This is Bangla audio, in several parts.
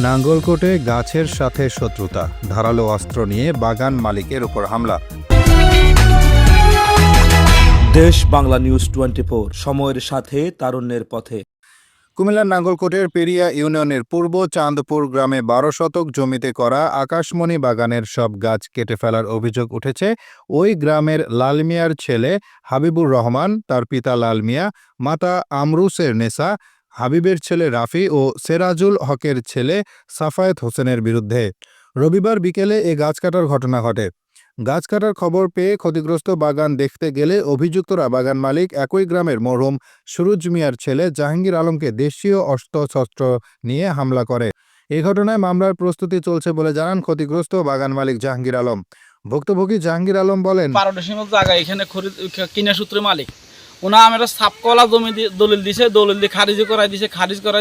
নাঙ্গলকোটে গাছের সাথে শত্রুতা, ধারালো অস্ত্র নিয়ে বাগান মালিকের উপর হামলা। দেশ বাংলা নিউজ 24, সময়ের সাথে তারুণ্যের পথে। কুমিল্লার নাঙ্গলকোটের পেরিয়া ইউনিয়নের পূর্ব চাঁদপুর গ্রামে 12 শতক জমিতে করা আকাশমণি বাগানের সব গাছ কেটে ফেলার অভিযোগ উঠেছে ওই গ্রামের লাল মিয়ার ছেলে হাবিবুর রহমান, তার পিতা লাল মিয়া, মাতা আমরুসের নেসা, হাবিবের ছেলে রাফি ও সেরাজুল হকের ছেলে সাফায়েত হোসেনের বিরুদ্ধে। রবিবার বিকেলে এ গাছ কাটার ঘটনা ঘটে। গাছ কাটার খবর পেয়ে ক্ষতিগ্রস্ত বাগান দেখতে গেলে অভিযুক্তরা বাগান মালিক একই গ্রামের মরহুম সুরুজ মিয়ার ছেলে জাহাঙ্গীর আলমকে দেশীয় অস্ত্রশস্ত্র নিয়ে হামলা করে। এ ঘটনায় মামলার প্রস্তুতি চলছে বলে জানান ক্ষতিগ্রস্ত বাগান মালিক জাহাঙ্গীর আলম। ভুক্তভোগী জাহাঙ্গীর আলম বলেন, 12 ডিসেম্বর জায়গা এখানে কিনা সূত্রে মালিক ওনা আমার সাপকলা জমি দলিল দিছে, দলিল দিয়ে খারিজ করাই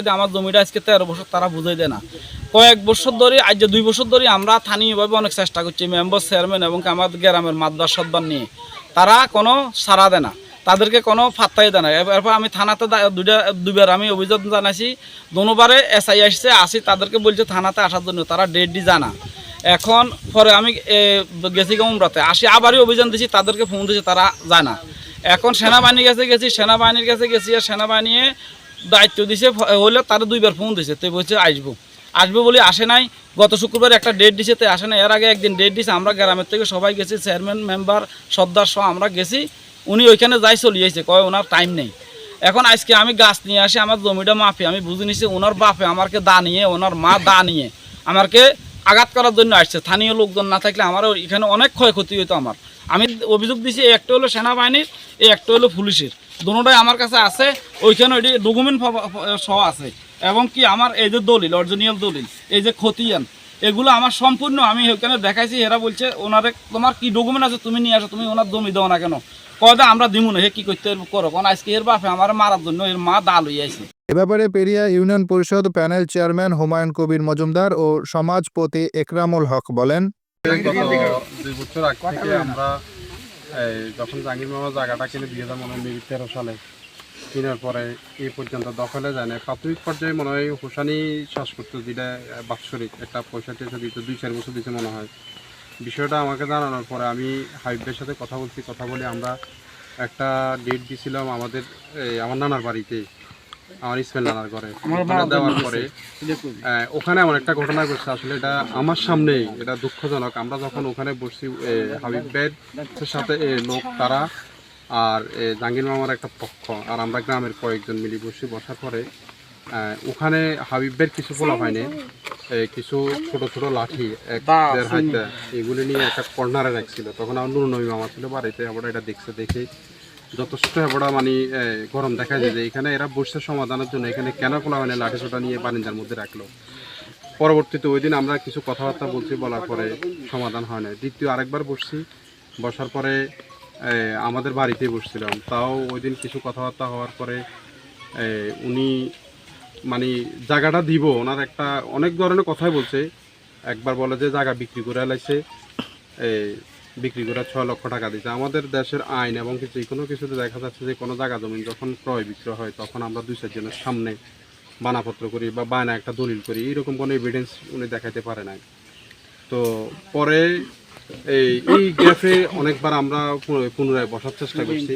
দিয়ে আমার জমিটা আজকে 13 বছর তারা বুঝাই দেয় না। কয়েক বছর ধরে, আজ 2 বছর ধরে আমরা স্থানীয়ভাবে অনেক চেষ্টা করছি, মেম্বার চেয়ারম্যান এবং আমাদের গ্রামের মাদ্রাস সদবার নিয়ে, তারা কোনো সাড়া দেয় না, তাদেরকে কোনো ফাত্তাই দেয় না। এরপর আমি থানাতে দুবার আমি অভিযোগ জানাইছি, দুবারে এসআই আসি তাদেরকে বলছে থানাতে আসার জন্য, তারা ডেট দি জানা। এখন পরে আমি গেছি উমরাতে আসি, আবারই অভিযান দিছি, তাদেরকে ফোন দিয়েছি, তারা যায় না। এখন সেনাবাহিনীর কাছে গেছি, আর সেনাবাহিনী দায়িত্ব দিছে হলে তারা 2বার ফোন দিছে, তো বলছে আসবো বলে আসে নাই। গত শুক্রবার একটা ডেট দিছে, তো আসে না। এর আগে একদিন ডেট দিছে, আমরা গ্রামের থেকে সবাই গেছি, চেয়ারম্যান মেম্বার সর্দার সহ আমরা গেছি। উনি ওইখানে যাই চলিয়েছে, কয় ওনার টাইম নেই। এখন আজকে আমি গাছ নিয়ে আসি, আমার জমিটা মাফি আমি বুঝে নিছি, ওনার বাপে আমাকে দা নিয়ে, ওনার মা দা নিয়ে আমাকে আঘাত করার জন্য আসছে। স্থানীয় লোকজন না থাকলে আমার এখানে অনেক ক্ষয়ক্ষতি হতো। আমি অভিযোগ দিছি, একটা হলো সেনাবাহিনীর, একটা হলো পুলিশের, দুটোটাই আমার কাছে আছে। ওইখানে ওই ডকুমেন্ট সহ আছে, এবং কি আমার এই যে দলিল, অরিজিনাল দলিল, এই যে খতিয়ান, এগুলো আমার সম্পূর্ণ আমি ওইখানে দেখাইছি। এরা বলছে ওনারে তোমার কি ডকুমেন্ট আছে তুমি নিয়ে আসো, তুমি ওনার জমি দাও না কেন? কয়টা আমরা দিমু না, হে কি করতে করো, কারণ আজকে এর বাপে আমার মারার জন্য এর মা দা লই আইছে। এ ব্যাপারে পেরিয়া ইউনিয়ন পরিষদ প্যানেল চেয়ারম্যান হুমায়ুন কবির মজুমদার ও সমাজপতি একরামুল হক বলেন, গত 2 বছর আগ থেকে আমরা যখন জাহাঙ্গীর মামা জায়গাটা কিনে 2013 সালে কেনার পরে এই পর্যন্ত দখলে যায় না। প্রাথমিক পর্যায়ে মনে হয় হুসানি শ্বাস করতো, যেটা বাৎসরিক একটা পয়সা টয়সা দিত, 2-4 বছর দিতে মনে হয়। বিষয়টা আমাকে জানানোর পরে আমি হাবিবের সাথে কথা বলে আমরা একটা ডেট দিয়েছিলাম আমার নানার বাড়িতে, আমার ইসমাইল নানার ঘরে। ওখানে দেওয়ার পরে ওখানে এমন একটা ঘটনা ঘটছে, আসলে এটা আমার সামনেই, এটা দুঃখজনক। আমরা যখন ওখানে বসছি, হাবিব ভাইয়ের সাথে লোক তারা আর জাহাঙ্গীর মামার একটা পক্ষ আর আমরা গ্রামের কয়েকজন মিলে বসার পরে ওখানে হাবিব ভাইয়ের কিছু পোলা পায়নি, কিছু ছোট ছোট লাঠি 1.5 হাতে এগুলি নিয়ে একটা কর্নারে রাখছিল। তখন আমার নুরনবী মামা ছিল বাড়িতে, আমরা এটা দেখে যথেষ্ট এবার মানে গরম দেখা যায় যে এখানে এরা বসে সমাধানের জন্য এখানে কেন পোলা মানে লাঠি ছোটা নিয়ে বারিন্দার মধ্যে রাখলো। পরবর্তীতে ওই দিন আমরা কিছু কথাবার্তা বলার পরে সমাধান হয় না। দ্বিতীয় আরেকবার বসার পরে আমাদের বাড়িতেই বসছিলাম, তাও ওই দিন কিছু কথাবার্তা হওয়ার পরে উনি মানে জায়গাটা দিব, ওনার একটা অনেক ধরনের কথাই বলছে। একবার বলে যে জায়গা বিক্রি করে লাইছে, বিক্রি করে 6 লক্ষ টাকা দিচ্ছে। আমাদের দেশের আইন এবং যে কোনো কিছুতে দেখা যাচ্ছে যে কোনো জায়গা জমি যখন ক্রয় বিক্রয় হয় তখন আমরা 2-4 জনের সামনে বানাপত্র করি বা বায়না একটা দলিল করি, এরকম কোনো এভিডেন্স উনি দেখাতে পারে নাই। তো পরে এই গ্যাপে অনেকবার আমরা পুনরায় বসার চেষ্টা করছি।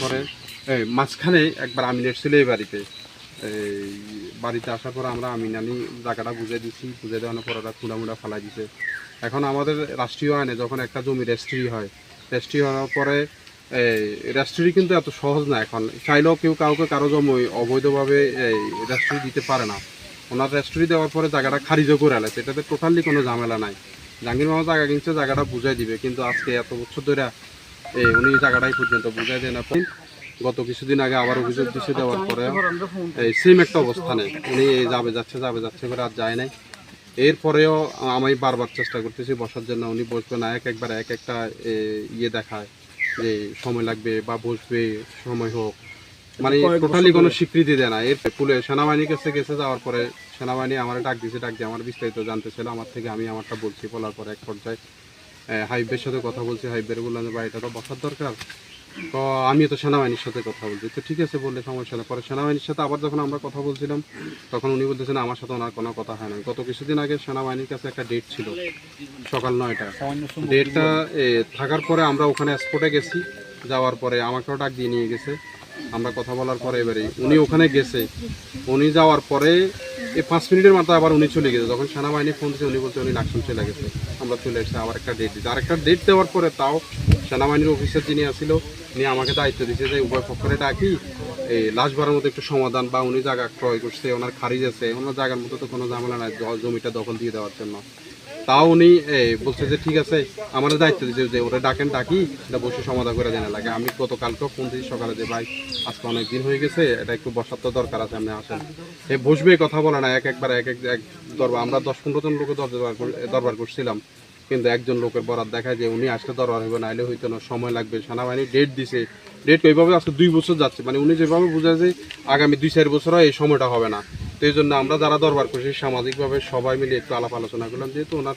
পরে মাঝখানে একবার আমিন এসেছিল এই বাড়িতে আসার পর আমরা আমিনানি জায়গাটা বুঝে দেওয়ার পর ওরা খুঁড়ামুড়া ফেলাই দিছে। এখন আমাদের রাষ্ট্রীয় আইনে যখন একটা জমি রেজিস্ট্রি হওয়ার পরে রেজিস্ট্রি কিন্তু এত সহজ না। এখন চাইলেও কেউ কারো জমি অবৈধভাবে রেজিস্ট্রি দিতে পারে না। ওনার রেজিস্ট্রি দেওয়ার পরে জায়গাটা খারিজও করে আলেছে, এটাতে টোটালি কোনো ঝামেলা নাই। জাহাঙ্গীর মামা জায়গা কিনছে, জায়গাটা বুঝাই দিবে, কিন্তু আজকে এত বছর ধরে উনি জায়গাটাই পর্যন্ত বুঝাই দেন না। গত কিছুদিন আগে আবার অভিযোগ দিচ্ছে, দেওয়ার পরে সেম একটা অবস্থানে উনি যাবে যাচ্ছে করে আর যায় নাই। এরপরেও আমি বারবার চেষ্টা করতেছি বসার জন্য, উনি বসবে না, একবার একটা দেখায় যে সময় লাগবে বা বসবে, সময় হোক, মানে টোটালি কোনো স্বীকৃতি দেয় না। এর সেনাবাহিনীর কাছে যাওয়ার পরে সেনাবাহিনী আমার ডাক দিয়ে আমার বিস্তারিত জানতে ছিল আমার থেকে, আমি আমারটা বলছি। বলার পরে এক পর্যায়ে হাইবের সাথে কথা বলছি, হাইবের বললাম যে এটা তো বসার দরকার, তো আমি তো সেনাবাহিনীর সাথে কথা বলছি, তো ঠিক আছে বললে সমস্যা নেই। পরে সেনাবাহিনীর সাথে আবার যখন আমরা কথা বলছিলাম তখন উনি বলতেছেন আমার সাথে ওনার কোনো কথা হয় না। গত কিছুদিন আগে সেনাবাহিনীর কাছে একটা ডেট ছিল সকাল 9টা, ডেটটা থাকার পরে আমরা ওখানে স্পটে গেছি। যাওয়ার পরে আমাকেও ডাক দিয়ে নিয়ে গেছে, আমরা কথা বলার পরে এবারে উনি ওখানে গেছে। উনি যাওয়ার পরে এই 5 মিনিটের মাথায় আবার উনি চলে গেছে। যখন সেনাবাহিনী ফোন দিয়েছে উনি বলছে উনি লাকসাম চলে গেছে। আমরা চলে এসেছি, আবার একটা ডেট দিচ্ছে। আরেকটা ডেট দেওয়ার পরে তাও সেনাবাহিনীর অফিসার যিনি আসছিল উনি আমাকে দায়িত্ব দিচ্ছে যে উভয় পক্ষরে ডাকি এই লাশ ভরার মতো একটু সমাধান, বা উনি জায়গা ক্রয় করছে, ওনার খারিজ আছে, ওনার জায়গার মতো তো কোনো ঝামেলা নাই জমিটা দখল দিয়ে দেওয়ার জন্য। তাও উনি বলছে যে ঠিক আছে, আমাদের দায়িত্ব দিচ্ছে যে ওরা ডাকেন, ডাকি এটা বসে সমাধান করে দেওয়া লাগে। আমি গতকালকেও ফোন দিয়েছি সকালে যে ভাই আজকে অনেক দিন হয়ে গেছে, এটা একটু বসার তো দরকার আছে, আপনি আসেন। বসবে কথা বলে না, একবার এক দরবার, আমরা 10-15 জন লোকের দরবার করছিলাম, কিন্তু একজন লোকের বরাত দেখায় যে উনি আসলে দরবার হবে, নাইলে হইতো না, সময় লাগবে। সেনাবাহিনী ডেট দিছে, ডেট ওইভাবে আজকে 2 বছর যাচ্ছে, মানে উনি যেভাবে বোঝায় যে আগামী 2-4 বছর এই সময়টা হবে না। তো এই জন্য আমরা যারা দরবার করছি সামাজিকভাবে সবাই মিলে একটু আলাপ আলোচনা করলাম, যেহেতু ওনার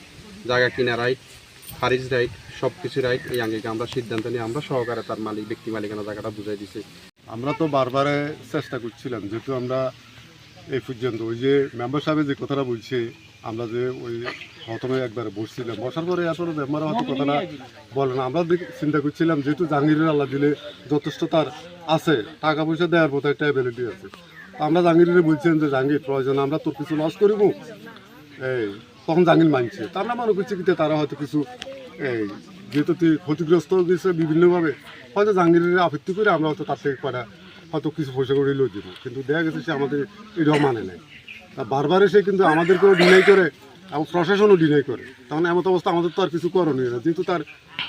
জায়গা কিনা রাইট, খারিজ রাইট, সব কিছু রাইট, এই আঙ্গিকে আমরা সিদ্ধান্ত নিয়ে আমরা সহকারে তার ব্যক্তি মালিকানা জায়গাটা বুঝাই দিছি। আমরা তো বারবারে চেষ্টা করছিলাম, যেহেতু আমরা এই পর্যন্ত ওই যে মেম্বার সাহেবের যে কথাটা বলছে, আমরা যে ওই প্রথমে একবার বসছিলাম, বসার পরে আসলে মেম্বাররা হয়তো কথাটা বলে না। আমরা চিন্তা করছিলাম যেহেতু জাহাঙ্গীরের আল্লাহ দিলে যথেষ্ট তার আছে, টাকা পয়সা দেওয়ার মতো একটা অ্যাবিলিটি আছে। আমরা জাহাঙ্গীরের বলছিলাম যে জাহাঙ্গীর প্রয়োজন আমরা তোর কিছু লস করিব, এই তখন জাহাঙ্গীর মানছে। তা আমরা মনে করছি কিন্তু তারা হয়তো কিছু এই যেহেতু ক্ষতিগ্রস্ত হয়েছে বিভিন্নভাবে, হয়তো জাহাঙ্গীরের আপত্তি করে আমরা হয়তো তার থেকে করা হয়তো কিছু পয়সা করে লই দিব, কিন্তু দেখা গেছে সে আমাদের এটাও মানে নেয়। তা বারবার এসে কিন্তু আমাদেরকেও ডিনাই করে এবং প্রশাসনও ডিনাই করে। তখন এমন অবস্থা আমাদের তো আর কিছু করণীয় না, যেহেতু তার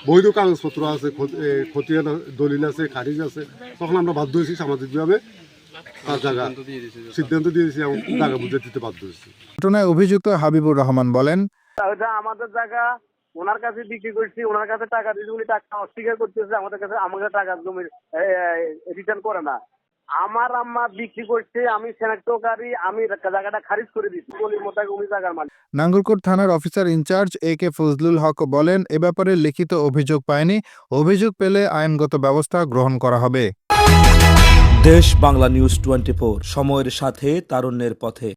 বৈধ কাগজপত্র আছে, খতিয়ান দলিল আছে, খারিজ আছে, তখন আমরা বাধ্য হয়েছি সামাজিকভাবে তার জায়গা সিদ্ধান্ত দিয়েছি এবং জায়গা বুঝে দিতে বাধ্য হয়েছি। ঘটনায় অভিযুক্ত হাবিবুর রহমান বলেন, ওটা আমাদের জায়গা, ওনার কাছে বিক্রি করছি, ওনার কাছে টাকা দিয়েছি, উনি টাকা অস্বীকার করতেছে, আমাদের টাকা জমি রিটার্ন করে না। আমার আম্মা বিক্রি করছে, আমি শনাক্তকারী, আমি জায়গাটা খারিজ করে দিচ্ছি, গলির মোতাবেক উনি জায়গার মালিক। নাঙ্গলকোট থানার অফিসার ইনচার্জ AK ফজলুল হক বলেন, এ ব্যাপারে লিখিত অভিযোগ পায়নি, অভিযোগ পেলে আইনগত ব্যবস্থা গ্রহণ করা হবে। দেশ বাংলা নিউজ 24, সময়ের সাথে তারুণ্যের পথে।